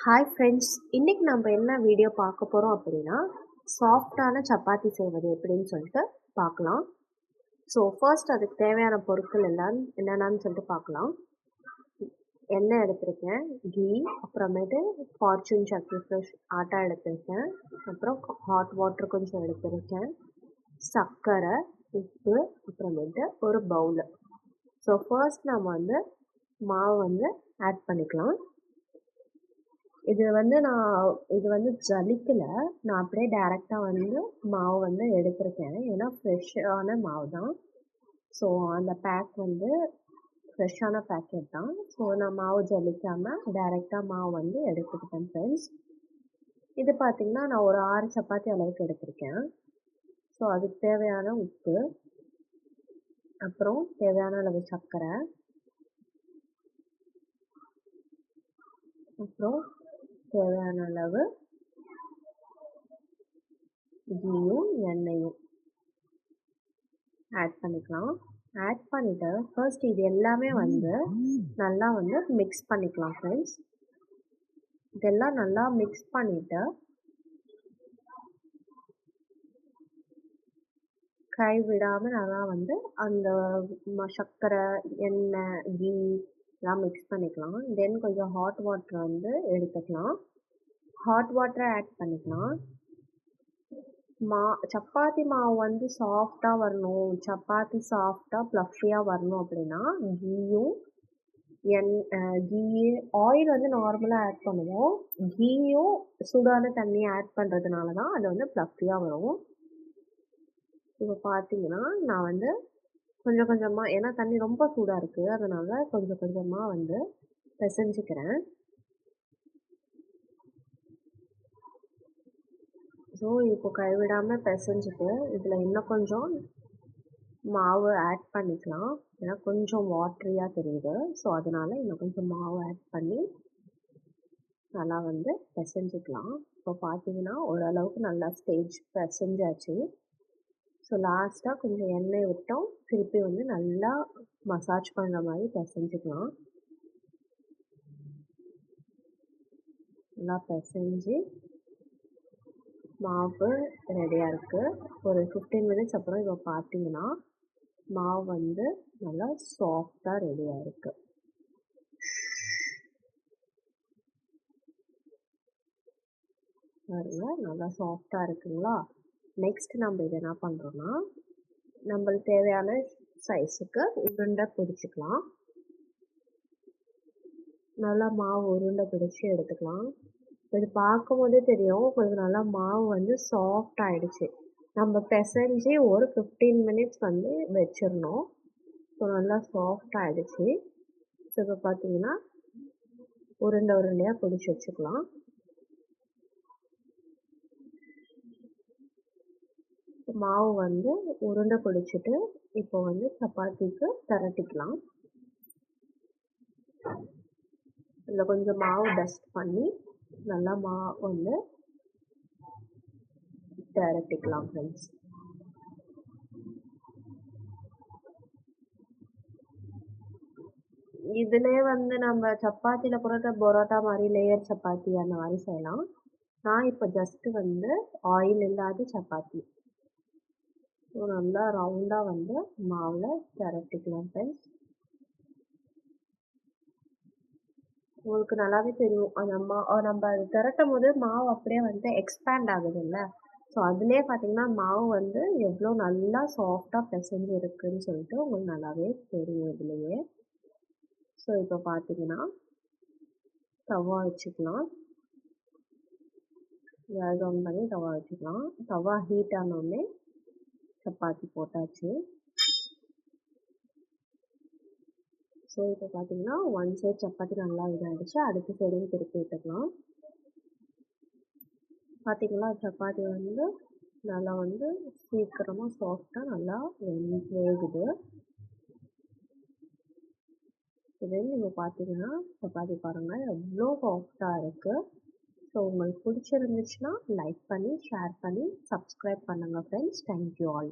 Hi friends, இன்னைக்கு நம்ம என்ன வீடியோ பார்க்க போகிறோம் அப்படின்னா, சாஃப்டான சப்பாத்தி செய்வது எப்படின்னு சொல்லிட்டு பார்க்கலாம். ஸோ ஃபர்ஸ்ட் அதுக்கு தேவையான பொருட்கள் எல்லாம் என்னென்னு சொல்லிட்டு பார்க்கலாம். எண்ணெய் எடுத்திருக்கேன், கீ, அப்புறமேட்டு ஃபார்ச்சூன் சக்கி ஃப்ரெஷ் ஆட்டா எடுத்திருக்கேன், அப்புறம் ஹாட் வாட்டர் கொஞ்சம் எடுத்திருக்கேன், சர்க்கரை, உப்பு, அப்புறமேட்டு ஒரு பவுலு. ஸோ ஃபர்ஸ்ட் நம்ம மாவு ஆட் பண்ணிக்கலாம். இது நான் ஜலிக்கல. நான் அப்படியே டைரெக்டாக மாவு எடுத்திருக்கேன். ஏன்னா ஃப்ரெஷ்ஷான மாவு தான். ஸோ அந்த பேக் ஃப்ரெஷ்ஷான பேக்கெட் தான். ஸோ நான் மாவு ஜலிக்காமல் டைரெக்டாக மாவு எடுத்துக்கிட்டேன் ஃப்ரெண்ட்ஸ். இது பார்த்திங்கன்னா நான் ஒரு 6 சப்பாத்தி அளவுக்கு எடுத்திருக்கேன். ஸோ அதுக்கு தேவையான உப்பு, அப்புறம் தேவையான அளவு சர்க்கரை, அப்புறம் தேவையான அளவு கீயும் எண்ணெயும் ஆட் பண்ணிக்கலாம். ஆட் பண்ணிவிட்டு ஃபர்ஸ்ட் இது எல்லாமே நல்லா மிக்ஸ் பண்ணிக்கலாம் ஃப்ரெண்ட்ஸ். இதெல்லாம் நல்லா மிக்ஸ் பண்ணிவிட்டு கை விடாமல் நல்லா அந்த சர்க்கரை, எண்ணெய், கீ எல்லாம் மிக்ஸ் பண்ணிக்கலாம். தென் கொஞ்சம் ஹாட் வாட்டர் எடுத்துக்கலாம். ஹாட் வாட்டரை ஆட் பண்ணிக்கலாம். சப்பாத்தி மாவு சாஃப்டாக வரணும், சப்பாத்தி சாஃப்டாக ப்ளஃபியாக வரணும் அப்படின்னா கீயும் கீ ஆயில் நார்மலாக ஆட் பண்ணுவோம். கீயும் சூடான தண்ணியை ஆட் பண்ணுறதுனால தான் அது ப்ளஃபியாக வரும். இப்போ பார்த்தீங்கன்னா நான் கொஞ்சம் கொஞ்சமாக, ஏன்னா தண்ணி ரொம்ப சூடாக இருக்குது, அதனால் கொஞ்சம் கொஞ்சமாக பிசைஞ்சிக்கிறேன். ஸோ இப்போ கைவிடாமல் பிசைஞ்சிட்டு இதில் இன்னும் கொஞ்சம் மாவு ஆட் பண்ணிக்கலாம். ஏன்னா கொஞ்சம் வாட்டரியாக தெரியுது. ஸோ அதனால் இன்னும் கொஞ்சம் மாவு ஆட் பண்ணி நல்லா பிசைஞ்சிக்கலாம். இப்போ பார்த்தீங்கன்னா ஓரளவுக்கு நல்லா ஸ்டேஜ் பிசைஞ்சாச்சு. ஸோ லாஸ்ட்டாக கொஞ்சம் எண்ணெய் விட்டோம், திருப்பி நல்லா மசாஜ் பண்ணுற மாதிரி பிசைஞ்சிக்கலாம். நல்லா பிசைஞ்சு மாவு ரெடியாக இருக்குது. ஒரு 15 மினிட்ஸ் அப்புறம் இப்போ பார்த்தீங்கன்னா மாவு நல்லா சாஃப்டாக ரெடியாக இருக்குது. பாருங்க, நல்லா சாஃப்டாக இருக்குங்களா? நெக்ஸ்ட் நம்ம இதை என்ன பண்ணுறோன்னா, நம்மளுக்கு தேவையான சைஸுக்கு உருண்டை பிடிச்சிக்கலாம். நல்லா மாவு உருண்டை பிடிச்சி எடுத்துக்கலாம். இது பார்க்கும்போதே தெரியும், கொஞ்சம் நல்லா மாவு சாஃப்ட் ஆகிடுச்சு. நம்ம பிசைஞ்சு ஒரு 15 மினிட்ஸ் வச்சிடணும். ஸோ நல்லா சாஃப்ட் ஆகிடுச்சு. ஸோ இப்போ பார்த்தீங்கன்னா உருண்டை உருண்டையாக பிடிச்சி வச்சுக்கலாம். மாவு உருண்டை பிடிச்சிட்டு இப்போ சப்பாத்திக்கு திரட்டிக்கலாம். இதில் கொஞ்சம் மாவு டஸ்ட் பண்ணி நல்லா மாவு திரட்டிக்கலாம் ஃப்ரெண்ட்ஸ். இதுலேயே நம்ம சப்பாத்தியில் கூட பரோட்டா மாதிரி லேயர் சப்பாத்தி அந்த மாதிரி செய்யலாம். நான் இப்போ ஜஸ்ட்டு ஆயில் இல்லாத சப்பாத்தி நல்லா ரவுண்டாக மாவில் திரட்டிக்கலாம் ஃப்ரெண்ட்ஸ். உங்களுக்கு நல்லாவே தெரியும், நம்ம அது திரட்டும் போது மாவு அப்படியே எக்ஸ்பேண்ட் ஆகுதுல்ல. ஸோ அதுலேயே பார்த்தீங்கன்னா மாவு எவ்வளோ நல்லா சாஃப்டாக பிசைஞ்சு இருக்குதுன்னு சொல்லிட்டு உங்களுக்கு நல்லாவே தெரியும் இதுலேயே. ஸோ இப்போ பார்த்தீங்கன்னா தவா வச்சுக்கலாம். கேஸ் ஆன் பண்ணி தவா வச்சுக்கலாம். தவா ஹீட் ஆனோடனே சப்பாத்தி போட்டாச்சு. ஸோ இப்போ பார்த்தீங்கன்னா ஒன் சைட் சப்பாத்தி நல்லா இதாகிடுச்சு. அடுத்த சைடும் திருப்பி விட்டுக்கலாம். பார்த்தீங்களா, சப்பாத்தி நல்லா சீக்கிரமாக சாஃப்டாக நல்லா வேகுது. இதே நீங்கள் பார்த்தீங்கன்னா சப்பாத்தி பாருங்கள் எவ்வளோ சாஃப்டாக இருக்குது. ஸோ உங்களுக்கு பிடிச்சிருந்துச்சுன்னா லைக் பண்ணி, ஷேர் பண்ணி, சப்ஸ்கிரைப் பண்ணுங்கள் ஃப்ரெண்ட்ஸ். Thank you all.